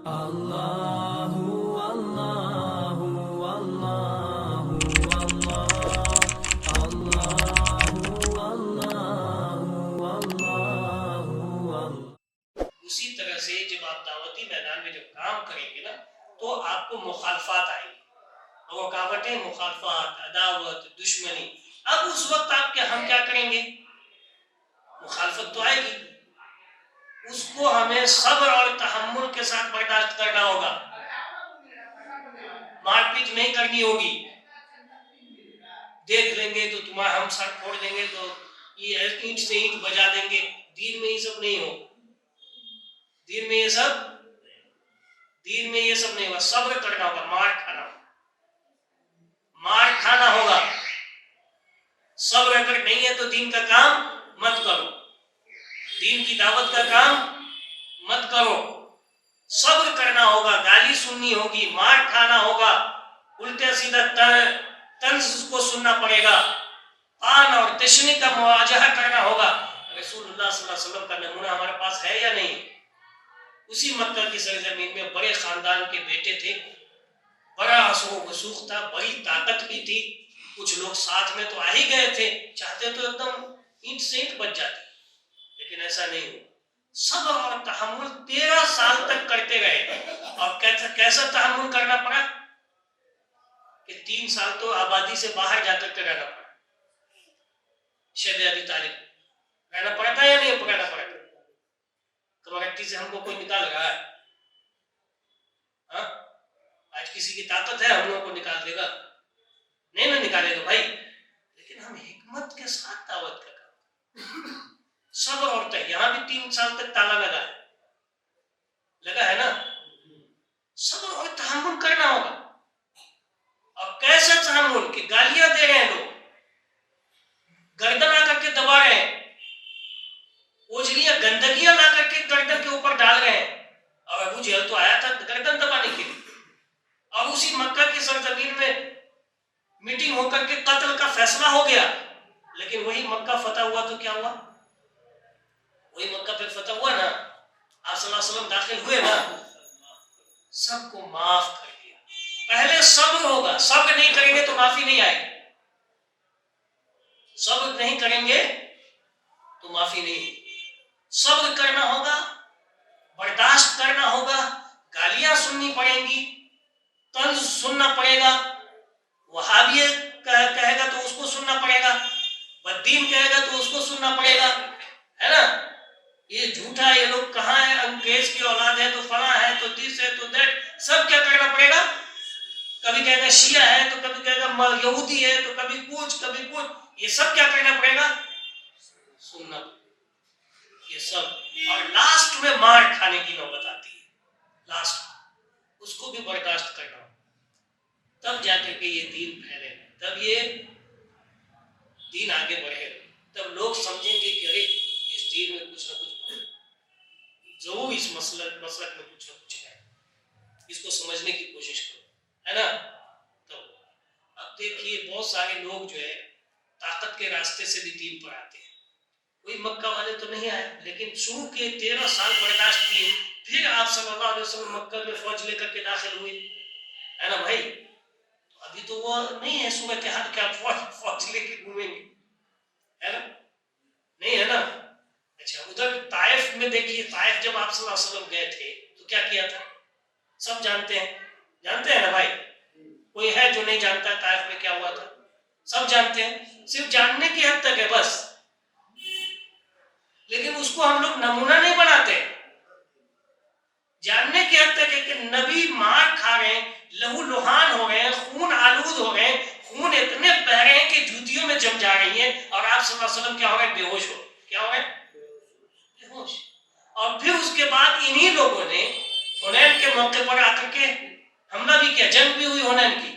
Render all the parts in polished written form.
اللہ اللہ اللہ اسی طرح سے جب آپ دعوتی میدان میں جب کام کریں گے نا تو آپ کو مخالفات آئیں گی، رکاوٹیں، مخالفات، عداوت، دشمنی۔ اب اس وقت ہم کیا کریں گے؟ مخالفت تو آئے گی، اس کو ہمیں صبر اور تحمل کے ساتھ برداشت کرنا ہوگا، مار پیٹ نہیں کرنی ہوگی۔ دیکھ لیں گے تو تمہارا ہم سر پھوڑ دیں گے، تو یہ اینٹ سے اینٹ بجا دیں گے۔ دین میں یہ سب نہیں ہو، دین میں یہ سب نہیں ہوگا۔ صبر کرنا ہوگا، مار کھانا ہوگا۔ صبر اگر نہیں ہے تو دین کا کام مت کرو، دین کی دعوت کا کام مت کرو۔ صبر کرنا ہوگا، گالی سننی ہوگی، مار کھانا ہوگا، الٹا سیدھا طنز کو سننا پڑے گا، آن اور تشنی کا مواجہہ کرنا ہوگا۔ رسول اللہ صلی اللہ علیہ وسلم کا نمونہ ہمارے پاس ہے یا نہیں؟ اسی مکہ کی سرزمین میں بڑے خاندان کے بیٹے تھے، بڑا اثر و رسوخ تھا، بڑی طاقت بھی تھی، کچھ لوگ ساتھ میں تو آ ہی گئے تھے، چاہتے تو ایک دم اینٹ سے اینٹ بچ جاتے، لیکن ایسا نہیں ہوا۔ صبر اور تحمل 13 سال تک کرتے رہے، اور کیسا تحمل کرنا پڑا کہ 3 سال تو آبادی سے باہر جا کر کے رہنا پڑا۔ شیب ابی طالب رہنا پڑا تھا یا نہیں رہنا پڑا تھا؟ کمرٹی سے ہم کو کوئی نکال رہا ہے؟ ہاں، آج کسی کی طاقت ہے ہم لوگوں کو نکال دے گا؟ نہیں نہ نکالے گا بھائی، لیکن ہم حکمت کے ساتھ دعوت کا کام، صبر اور یہاں بھی 3 سال تک تالا لگا ہے نا۔ صبر اور تحمل کرنا ہوگا، اور کیسا تحمل کہ گالیاں دے رہے ہیں لوگ، گردن آ کر کے دبا رہے ہیں، اوجھلیاں گندگیاں لا کر کے گردن کے اوپر ڈال رہے ہیں، اور ابو جہل تو آیا تھا گردن دبانے کے لیے، اور اسی مکہ کی سرزمین میں میٹنگ ہو کر کے قتل کا فیصلہ ہو گیا، لیکن وہی مکہ فتح ہوا تو کیا ہوا؟ وہی مکہ پھر فتح ہوا نا، آپ صلی اللہ علیہ وسلم داخل ہوئے نا، سب کو معاف کر دیا۔ پہلے صبر ہوگا، صبر نہیں کریں گے تو معافی نہیں آئے گی، صبر نہیں کریں گے تو معافی نہیں۔ صبر کرنا ہوگا، برداشت کرنا ہوگا، گالیاں سننی پڑیں گی، طنز سننا پڑے گا، وہابی کہے گا تو اس کو سننا پڑے گا، بددین کہے گا تو اس کو سننا پڑے گا، ہے نا؟ یہ جھوٹا، یہ لوگ کہاں ہیں، انگریز کی اولاد ہے تو فلاں ہے تو دس ہے تو دیٹ، سب کیا کرنا پڑے گا؟ کبھی کہے گا شیعہ ہے تو کبھی کہے گا یہودی ہے تو کبھی کچھ، یہ سب کیا کرنا پڑے گا؟ سننا، یہ سب۔ اور لاسٹ میں مار کھانے کی نوبت آتی ہے، لاسٹ اس کو بھی برداشت کرنا، تب جا کر کے یہ دین پھیلے گا، تب یہ دین آگے بڑھے گا، تب لوگ سمجھیں گے کہ ارے اس دین میں کچھ نہ کچھ ضرور، اس مسلک میں کچھ نہ کچھ ہے، اس کو سمجھنے کی کوشش کرو، ہے نا؟ تو اب دیکھیے بہت سارے لوگ جو ہے طاقت کے راستے سے بھی دین پر آتے ہیں، کوئی مکہ والے تو نہیں آئے، لیکن شروع کے 13 سال برداشت کیے، پھر آپ صلی اللہ علیہ وسلم مکہ میں فوج لے کر کے داخل ہوئے، ہے نا بھائی؟ ابھی تو وہ نہیں ہے صورتحال کہ آپ فوج لے کے گھومیں گے، ہے نا؟ نہیں ہے نا؟ اچھا، ادھر طائف میں دیکھیے، طائف جب آپ صلی اللہ علیہ وسلم گئے تھے تو کیا کیا تھا؟ سب جانتے ہیں نا بھائی؟ کوئی ہے جو نہیں جانتا طائف میں کیا ہوا تھا؟ سب جانتے ہیں، صرف جاننے کی حد تک ہے بس، لیکن اس کو ہم لوگ نمونہ نہیں بناتے۔ جاننے کی حد تک ہے کہ نبی مار کھا رہے ہیں، لہو لہان ہو رہے ہیں، خون آلود ہو رہے ہیں، خون اتنے بہ رہے ہیں کہ جوتیوں میں جم جا رہی ہیں، اور آپ صلی اللہ علیہ وسلم کیا ہو رہے ہیں؟ بے ہوش ہو، کیا ہو رہے ہیں؟ بے ہوش۔ اور پھر اس کے بعد انہی لوگوں نے حنین کے موقع پر آ کر کے حملہ بھی کیا، جنگ بھی ہوئی حنین کی،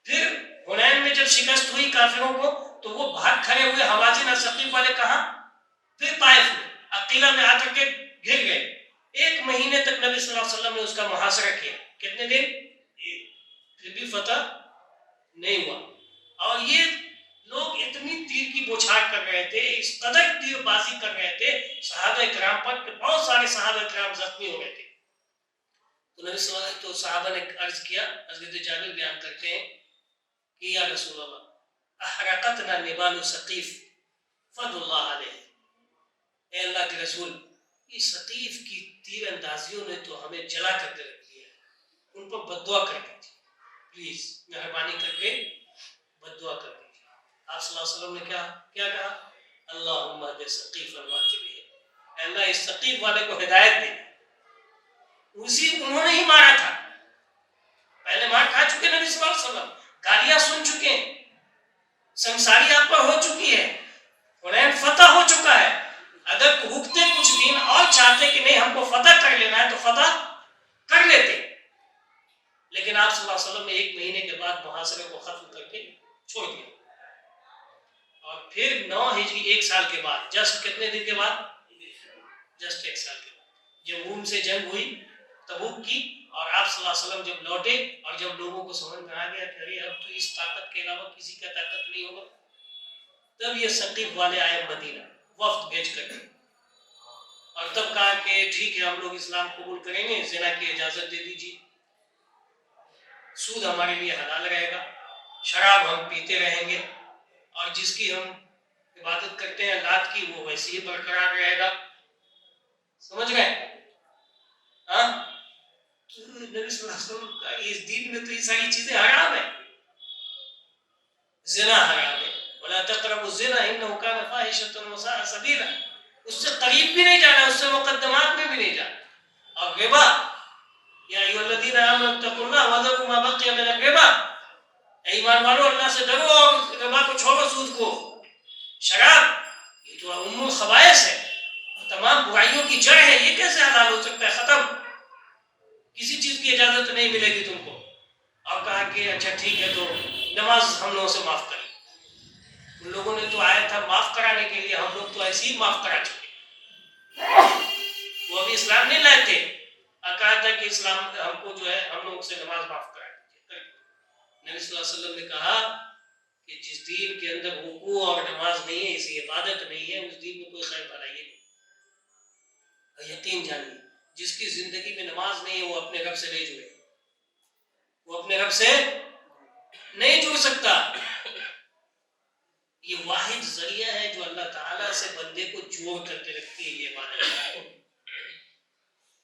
پھر حنین میں جب شکست ہوئی کافروں کو تو وہ بھاگ کھڑے ہوئے، حوازن اور ثقیف والے کہاں؟ پھر طائف میں عقیلہ میں آ کر کے گر گئے۔ 1 مہینے تک نبی صلی اللہ علیہ وسلم نے اس کا محاصرہ کیا، کتنے دن؟ پھر بھی فتح نہیں ہوا، اور یہ لوگ اتنی تیر کی بوچھار کر رہے تھے، اس قدر تیر بازی کر رہے تھے صحابہ کرام پر کہ بہت سارے صحابہ کرام زخمی ہو گئے تھے۔ تو نبی صلی اللہ علیہ وسلم تو صحابہ نے عرض کیا، حضرت جابر بیان کرتے ہیں کہ یا رسول اللہ احرقتنا نبال ثقیف فضل اللہ علیہ، اے اللہ کے رسول اس ثقیف کی تیر اندازیوں نے تو ہمیں جلا کر کے رکھ دیا، ان پر بد دعا کر دیجیے، پلیز مہربانی کر کے بد دعا کر دیجیے۔ آپ صلی اللہ علیہ وسلم نے کیا کہا؟ اللہم اہد ثقیف الواجبین، اے اللہ اس ثقیف والے کو ہدایت دے۔ انہوں نے ہی مارا تھا، پہلے مار کھا چکے نبی صلی اللہ علیہ وسلم، گالیاں سن چکے ہیں، سنساری آپ پر ہو چکی ہے، حنین فتح ہو چکا ہے۔ اگر رکتے کچھ دن اور چاہتے کہ نہیں ہم کو فتح کر لینا ہے تو فتح کر لیتے، لیکن آپ صلی اللہ علیہ وسلم نے 1 مہینے کے بعد محاصرے کو ختم کر کے چھوڑ دیا، اور پھر 9 ہجری 1 سال کے بعد، جسٹ کتنے دن کے بعد؟ جسٹ 1 سال کے بعد، جب روم سے جنگ ہوئی تبوک کی، اور آپ صلی اللہ علیہ وسلم جب لوٹے اور جب لوگوں کو سمجھ میں آ گیا کہ ارے اب تو اس طاقت کے علاوہ کسی کا طاقت نہیں ہوگا، تب یہ ثقیف والے آئے مدینہ وفد بھیج کر کے، اور تب کہا کہ ٹھیک ہے ہم لوگ اسلام قبول کریں گے، زنا کی اجازت دے دیجیے، سود ہمارے لیے حلال رہے گا، شراب ہم پیتے رہیں گے، اور جس کی ہم عبادت کرتے ہیں لات کی وہ ویسے ہی برقرار رہے گا۔ سمجھ گئے؟ ہاں، نبی صلی اللہ علیہ وسلم کا اس دین میں تو یہ ساری چیزیں حرام ہیں، زنا حرام ہے، ولا تقربوا الزنا انه كان فاحشة وساء سبيلا، اس سے قریب بھی نہیں جانا، اس سے مقدمات میں بھی نہیں جانا، اور ربا یا ایھا الذین آمنوا اتقوا اللہ وذروا ما بقي من الربا، اے ایمان والو اللہ سے ڈرو اور ربا کو چھوڑو، سود کو، شراب یہ تو ام الخبائث ہے، تمام برائیوں کی جڑ ہے، یہ کیسے حلال ہو سکتا ہے؟ ختم، کسی چیز کی اجازت نہیں ملے گی تم کو۔ اور کہا کہ اچھا ٹھیک ہے تو نماز ہم لوگوں سے معاف کریں، ان لوگوں نے تو آیا تھا معاف کرانے کے لیے، ہم لوگ تو ایسے ہی معاف کرا چکے، وہ ابھی اسلام نہیں لائے تھے، اور کہا تھا کہ اسلام ہم کو جو ہے ہم لوگ سے نماز معاف کرا دیجیے۔ نبی صلی اللہ علیہ وسلم نے کہا کہ جس دین کے اندر رکوع اور نماز نہیں ہے، اسی عبادت نہیں ہے، اس دین میں کوئی خیر بھلائی نہیں، یقین جانیے جس کی زندگی میں نماز نہیں ہے وہ اپنے رب سے نہیں جڑے، وہ اپنے رب سے نہیں جڑ سکتا۔ یہ واحد ذریعہ ہے جو اللہ تعالیٰ سے بندے کو جوڑ کر کے رکھتی ہے، یہ عبادت،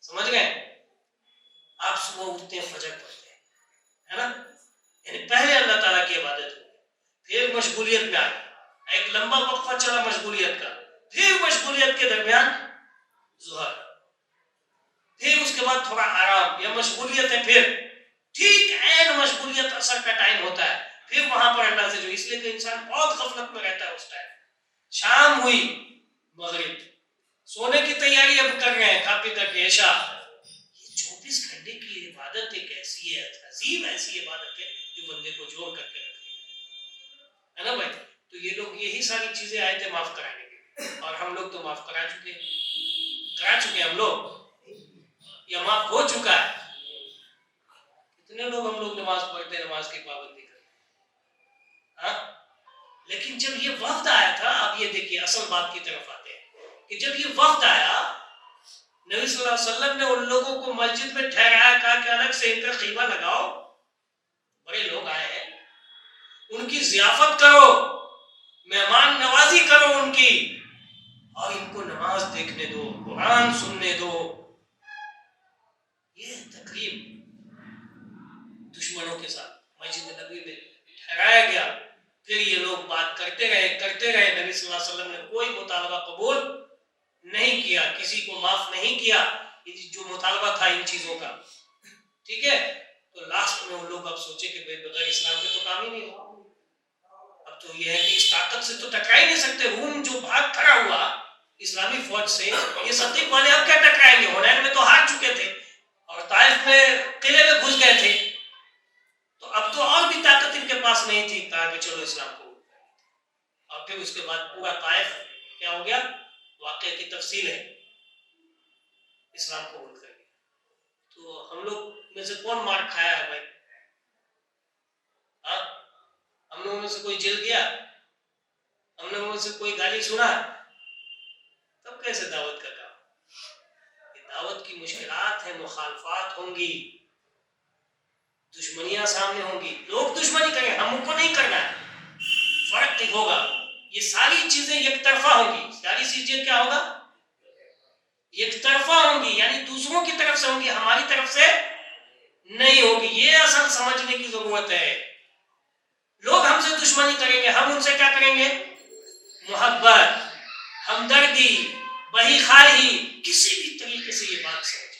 سمجھ گئے؟ آپ صبح اٹھتے ہیں فجر پڑھتے ہیں، ہے نا، یعنی پہلے اللہ تعالیٰ کی عبادت ہو، پھر مشغولیت میں آ گئے، ایک لمبا وقفہ چلا مشغولیت کا، پھر مشغولیت کے درمیان ظہر، پھر اس کے بعد تھوڑا آرام یا مشغولیت ہے، پھر ٹھیک عین مشغولیت اثر کا ٹائم ہوتا ہے، پھر وہاں پر اللہ سے جو، اس لیے کہ انسان بہت غفلت میں رہتا ہے اس ٹائم، شام ہوئی مغرب، سونے کی تیاری اب کر رہے ہیں، کھا پی کر کے عشاء، یہ 24 گھنٹے کی عبادت ایک ایسی ہے، عظیم ایسی عبادت ہے جو بندے کو جوڑ کر کے رکھتی ہے نا بھائی؟ تو یہ لوگ یہی ساری چیزیں آئے تھے معاف کرانے کے، اور ہم لوگ تو معاف کرا چکے ہم لوگ، یا معاف ہو چکا ہے، کتنے لوگ ہم لوگ نماز پڑھتے ہیں، نماز کی پابندی کرتے ہیں، ہاں؟ لیکن جب یہ وقت آیا تھا، اب یہ دیکھیے اصل بات کی طرف آتے ہیں کہ جب یہ وقت آیا، نبی صلی اللہ علیہ وسلم نے ان لوگوں کو مسجد میں ٹھہرایا، کہا کہ الگ سے ان کا خیمہ لگاؤ، بڑے لوگ آئے ہیں، ان کی ضیافت کرو، مہمان نوازی کرو ان کی، اور ان کو نماز دیکھنے دو، قرآن سننے دو۔ یہ تقریب دشمنوں کے ساتھ مسجد نبی میں ٹھہرایا گیا، پھر یہ لوگ بات کرتے رہے، نبی صلی اللہ علیہ وسلم نے کوئی مطالبہ قبول نہیں کیا، کسی کو معاف نہیں کیا، جو مطالبہ تھا ان چیزوں کا، ٹھیک ہے؟ تو لاسٹ میں وہ لوگ اب سوچے کہ بغیر اسلام کے تو کام ہی نہیں ہوا، اب تو یہ ہے کہ اس طاقت سے تو ٹکرا ہی نہیں سکتے، روم جو بھاگ کھڑا ہوا اسلامی فوج سے، یہ ثقیف والے اب کیا ٹکرائیں گے؟ حنین میں تو ہار چکے تھے اور طائف میں قلعے میں گھس گئے تھے، تو اب تو اور بھی طاقت ان کے پاس نہیں تھی، کہا کہ چلو اسلام کو، اور پھر اس کے بعد پورا طائف کیا ہو گیا؟ واقعہ کی تفصیل ہے، اسلام قبول کر گیا۔ تو ہم لوگ میں سے کون مار کھایا ہے بھائی؟ ہاں، ہم لوگوں میں سے کوئی جیل گیا؟ ہم لوگوں میں سے کوئی گالی سنا؟ تب کیسے دعوت کا کام؟ یہ دعوت کی مشکلات ہیں، مخالفات ہوں گی، دشمنیاں سامنے ہوں گی، لوگ دشمنی کریں، ہم کو نہیں کرنا ہے، فرق ہوگا، یہ ساری چیزیں یک طرفہ ہوں گی، ساری چیزیں کیا ہوگا؟ یک طرفہ ہوں گی، یعنی دوسروں کی طرف سے ہوں گی، ہماری طرف سے نہیں ہوگی. یہ اصل سمجھنے کی ضرورت ہے. لوگ ہم سے دشمنی کریں گے، ہم ان سے کیا کریں گے؟ محبت، ہمدردی، بہی خواہی، کسی بھی طریقے سے یہ بات سمجھ.